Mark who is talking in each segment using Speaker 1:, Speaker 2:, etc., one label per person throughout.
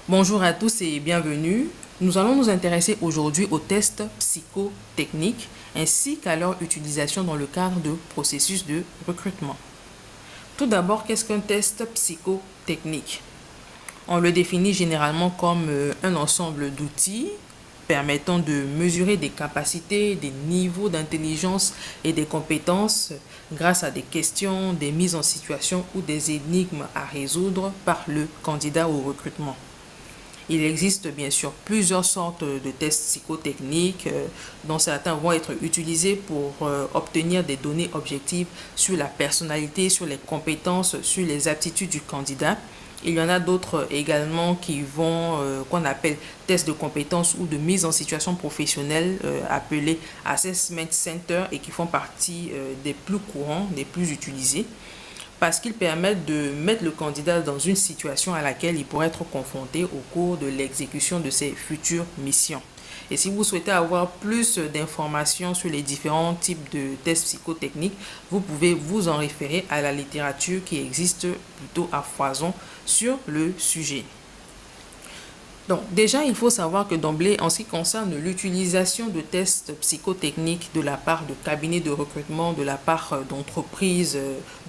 Speaker 1: Bonjour à tous et bienvenue. Nous allons nous intéresser aujourd'hui aux tests psychotechniques ainsi qu'à leur utilisation dans le cadre de processus de recrutement. Tout d'abord, qu'est-ce qu'un test psychotechnique? On le définit généralement comme un ensemble d'outils permettant de mesurer des capacités, des niveaux d'intelligence et des compétences grâce à des questions, des mises en situation ou des énigmes à résoudre par le candidat au recrutement. Il existe bien sûr plusieurs sortes de tests psychotechniques dont certains vont être utilisés pour obtenir des données objectives sur la personnalité, sur les compétences, sur les aptitudes du candidat. Il y en a d'autres également qui vont, qu'on appelle tests de compétences ou de mise en situation professionnelle appelés Assessment Center et qui font partie des plus courants, des plus utilisés, parce qu'ils permettent de mettre le candidat dans une situation à laquelle il pourrait être confronté au cours de l'exécution de ses futures missions. Et si vous souhaitez avoir plus d'informations sur les différents types de tests psychotechniques, vous pouvez vous en référer à la littérature qui existe plutôt à foison sur le sujet. Donc déjà, il faut savoir que d'emblée, en ce qui concerne l'utilisation de tests psychotechniques de la part de cabinets de recrutement, de la part d'entreprises,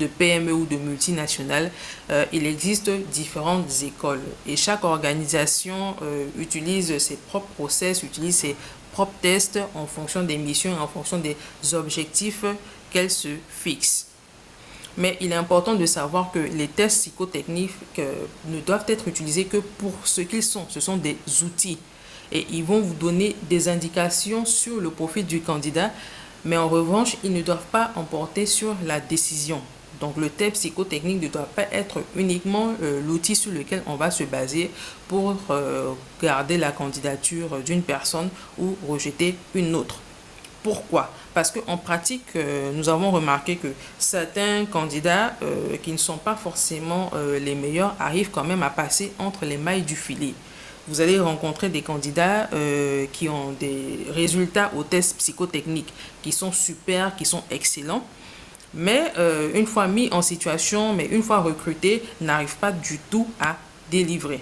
Speaker 1: de PME ou de multinationales, il existe différentes écoles et chaque organisation utilise ses propres process, utilise ses propres tests en fonction des missions et en fonction des objectifs qu'elle se fixe. Mais il est important de savoir que les tests psychotechniques ne doivent être utilisés que pour ce qu'ils sont. Ce sont des outils et ils vont vous donner des indications sur le profil du candidat, mais en revanche, ils ne doivent pas emporter sur la décision. Donc le test psychotechnique ne doit pas être uniquement l'outil sur lequel on va se baser pour garder la candidature d'une personne ou rejeter une autre. Pourquoi? Parce qu'en pratique, nous avons remarqué que certains candidats qui ne sont pas forcément les meilleurs arrivent quand même à passer entre les mailles du filet. Vous allez rencontrer des candidats qui ont des résultats aux tests psychotechniques qui sont super, qui sont excellents, mais une fois mis en situation, mais une fois recrutés, n'arrivent pas du tout à délivrer.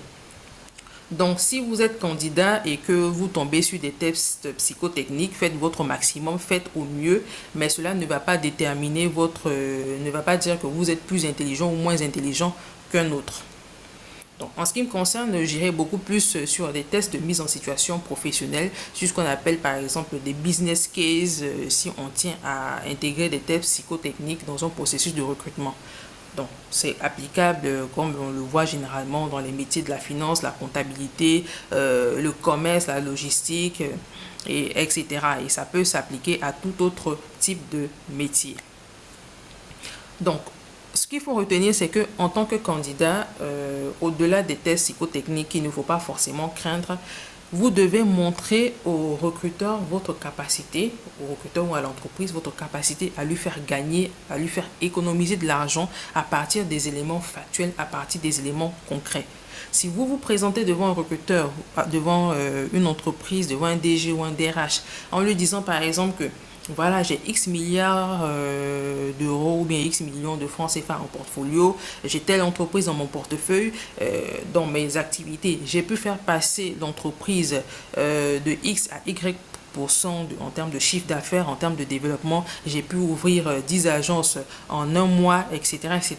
Speaker 1: Donc, si vous êtes candidat et que vous tombez sur des tests psychotechniques, faites votre maximum, faites au mieux, mais cela ne va pas déterminer ne va pas dire que vous êtes plus intelligent ou moins intelligent qu'un autre. Donc, en ce qui me concerne, j'irai beaucoup plus sur des tests de mise en situation professionnelle, sur ce qu'on appelle par exemple des business cases, si on tient à intégrer des tests psychotechniques dans un processus de recrutement. Donc, c'est applicable comme on le voit généralement dans les métiers de la finance, la comptabilité, le commerce, la logistique, etc. Et ça peut s'appliquer à tout autre type de métier. Donc, ce qu'il faut retenir, c'est qu'en tant que candidat, au-delà des tests psychotechniques qu'il ne faut pas forcément craindre, vous devez montrer au recruteur votre capacité, au recruteur ou à l'entreprise, votre capacité à lui faire gagner, à lui faire économiser de l'argent à partir des éléments factuels, à partir des éléments concrets. Si vous vous présentez devant un recruteur, devant une entreprise, devant un DG ou un DRH, en lui disant par exemple que voilà, j'ai X milliards d'euros ou bien X millions de francs CFA en portfolio. J'ai telle entreprise dans mon portefeuille, dans mes activités. J'ai pu faire passer l'entreprise de X à Y en termes de chiffre d'affaires, en termes de développement. J'ai pu ouvrir 10 agences en un mois, etc., etc.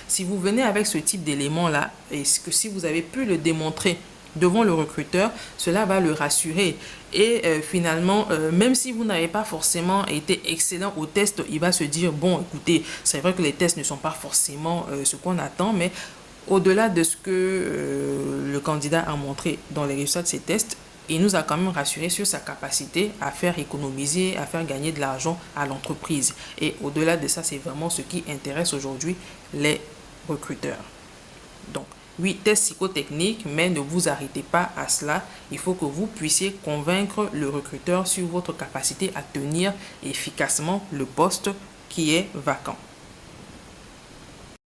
Speaker 1: Si vous venez avec ce type d'éléments-là, et que si vous avez pu le démontrer devant le recruteur, cela va le rassurer. Et finalement, même si vous n'avez pas forcément été excellent au test, il va se dire, bon, écoutez, c'est vrai que les tests ne sont pas forcément ce qu'on attend, mais au-delà de ce que le candidat a montré dans les résultats de ses tests, il nous a quand même rassuré sur sa capacité à faire économiser, à faire gagner de l'argent à l'entreprise. Et au-delà de ça, c'est vraiment ce qui intéresse aujourd'hui les recruteurs. Donc, oui, test psychotechnique, mais ne vous arrêtez pas à cela. Il faut que vous puissiez convaincre le recruteur sur votre capacité à tenir efficacement le poste qui est vacant.